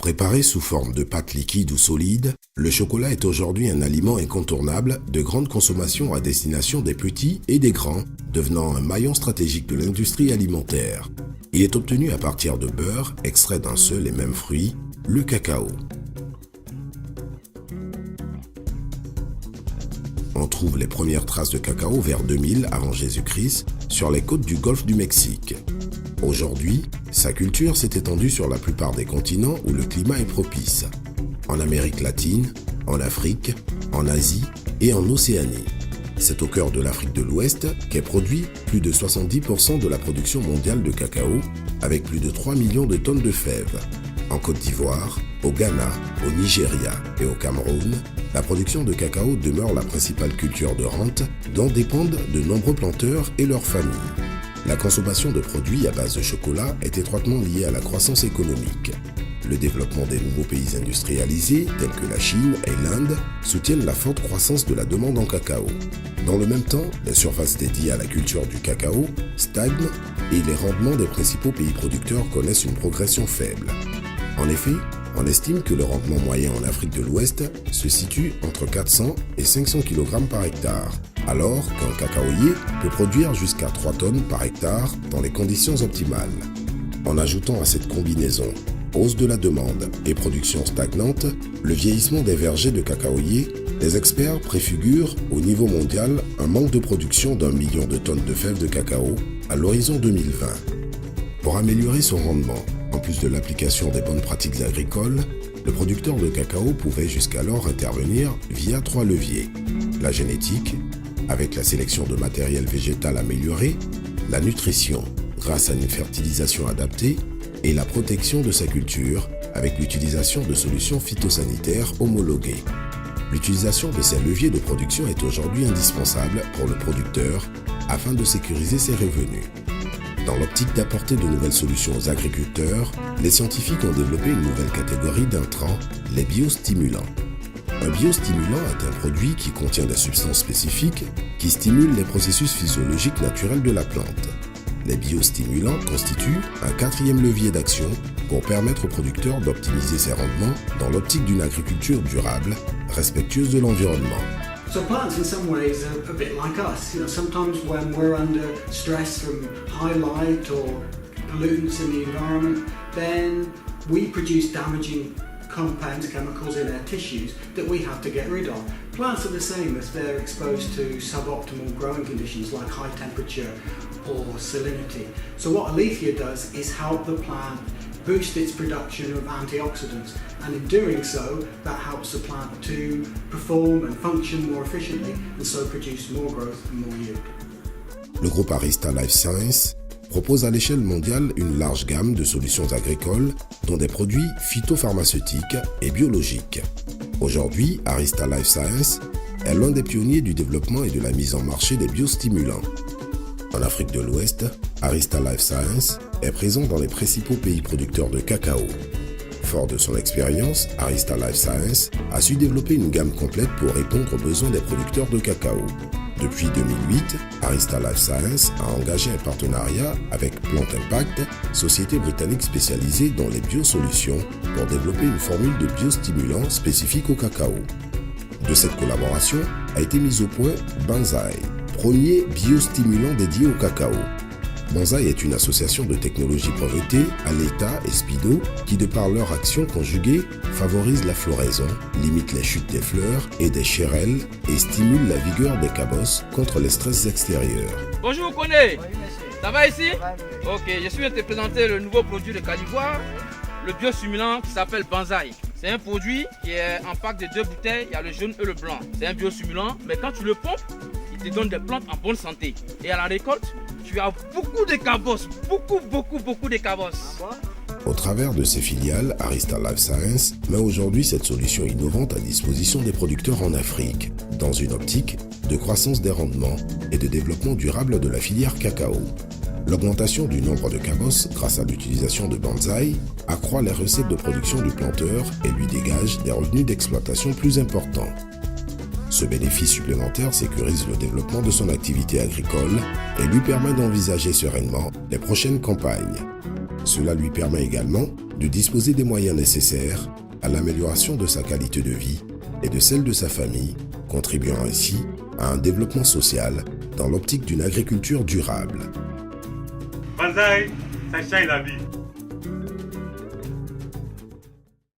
Préparé sous forme de pâte liquide ou solide, le chocolat est aujourd'hui un aliment incontournable de grande consommation à destination des petits et des grands, devenant un maillon stratégique de l'industrie alimentaire. Il est obtenu à partir de beurre extrait d'un seul et même fruit, le cacao. On trouve les premières traces de cacao vers 2000 avant Jésus-Christ sur les côtes du golfe du Mexique. Aujourd'hui, sa culture s'est étendue sur la plupart des continents où le climat est propice. En Amérique latine, en Afrique, en Asie et en Océanie. C'est au cœur de l'Afrique de l'Ouest qu'est produit plus de 70% de la production mondiale de cacao, avec plus de 3 millions de tonnes de fèves. En Côte d'Ivoire, au Ghana, au Nigeria et au Cameroun, la production de cacao demeure la principale culture de rente dont dépendent de nombreux planteurs et leurs familles. La consommation de produits à base de chocolat est étroitement liée à la croissance économique. Le développement des nouveaux pays industrialisés, tels que la Chine et l'Inde, soutiennent la forte croissance de la demande en cacao. Dans le même temps, les surfaces dédiées à la culture du cacao stagnent et les rendements des principaux pays producteurs connaissent une progression faible. En effet, on estime que le rendement moyen en Afrique de l'Ouest se situe entre 400 et 500 kg par hectare, alors qu'un cacaoyer peut produire jusqu'à 3 tonnes par hectare dans les conditions optimales. En ajoutant à cette combinaison hausse de la demande et production stagnante, le vieillissement des vergers de cacaoyers, les experts préfigurent au niveau mondial un manque de production d'1 million de tonnes de fèves de cacao à l'horizon 2020. Pour améliorer son rendement, en plus de l'application des bonnes pratiques agricoles, le producteur de cacao pouvait jusqu'alors intervenir via 3 leviers. La génétique, avec la sélection de matériel végétal amélioré, la nutrition, grâce à une fertilisation adaptée, et la protection de sa culture, avec l'utilisation de solutions phytosanitaires homologuées. L'utilisation de ces leviers de production est aujourd'hui indispensable pour le producteur afin de sécuriser ses revenus. Dans l'optique d'apporter de nouvelles solutions aux agriculteurs, les scientifiques ont développé une nouvelle catégorie d'intrants, les biostimulants. Un biostimulant est un produit qui contient des substances spécifiques qui stimulent les processus physiologiques naturels de la plante. Les biostimulants constituent un 4e levier d'action pour permettre aux producteurs d'optimiser ses rendements dans l'optique d'une agriculture durable, respectueuse de l'environnement. So plants in some ways are a bit like us. Sometimes when we're under stress from high light or pollutants in the environment, then we produce damaging compounds, chemicals in our tissues that we have to get rid of. Plants are the same if they're exposed to suboptimal growing conditions like high temperature or salinity. So what Alethea does is help the plant boost its production of antioxidants, and in doing so that helps the plant to perform and function more efficiently and so produce more growth and more yield. Le groupe Arysta Life Sciences propose à l'échelle mondiale une large gamme de solutions agricoles dont des produits phytopharmaceutiques et biologiques. Aujourd'hui, Arysta Life Sciences est l'un des pionniers du développement et de la mise en marché des biostimulants. En Afrique de l'Ouest, Arysta Life Sciences est présent dans les principaux pays producteurs de cacao. Fort de son expérience, Arysta Life Sciences a su développer une gamme complète pour répondre aux besoins des producteurs de cacao. Depuis 2008, Arysta Life Sciences a engagé un partenariat avec Plant Impact, société britannique spécialisée dans les biosolutions, pour développer une formule de biostimulant spécifique au cacao. De cette collaboration a été mise au point Banzai, premier biostimulant dédié au cacao. Banzai est une association de technologies brevetées, Aleta et Spido, qui de par leur action conjuguée favorisent la floraison, limitent les chutes des fleurs et des chérelles et stimulent la vigueur des cabosses contre les stress extérieurs. Bonjour, vous connaissez? Ça va ici? Ok, je suis venu te présenter le nouveau produit de Côte d'Ivoire, le biostimulant qui s'appelle Banzai. C'est un produit qui est en pack de 2 bouteilles, il y a le jaune et le blanc. C'est un biostimulant, mais quand tu le pompes, il te donne des plantes en bonne santé. Et à la récolte, tu as beaucoup de cabosses, beaucoup de cabosses. Au travers de ses filiales, Arysta Life Sciences met aujourd'hui cette solution innovante à disposition des producteurs en Afrique, dans une optique de croissance des rendements et de développement durable de la filière cacao. L'augmentation du nombre de cabosses grâce à l'utilisation de Banzai accroît les recettes de production du planteur et lui dégage des revenus d'exploitation plus importants. Ce bénéfice supplémentaire sécurise le développement de son activité agricole et lui permet d'envisager sereinement les prochaines campagnes. Cela lui permet également de disposer des moyens nécessaires à l'amélioration de sa qualité de vie et de celle de sa famille, contribuant ainsi à un développement social dans l'optique d'une agriculture durable. Banzai, ça change la vie.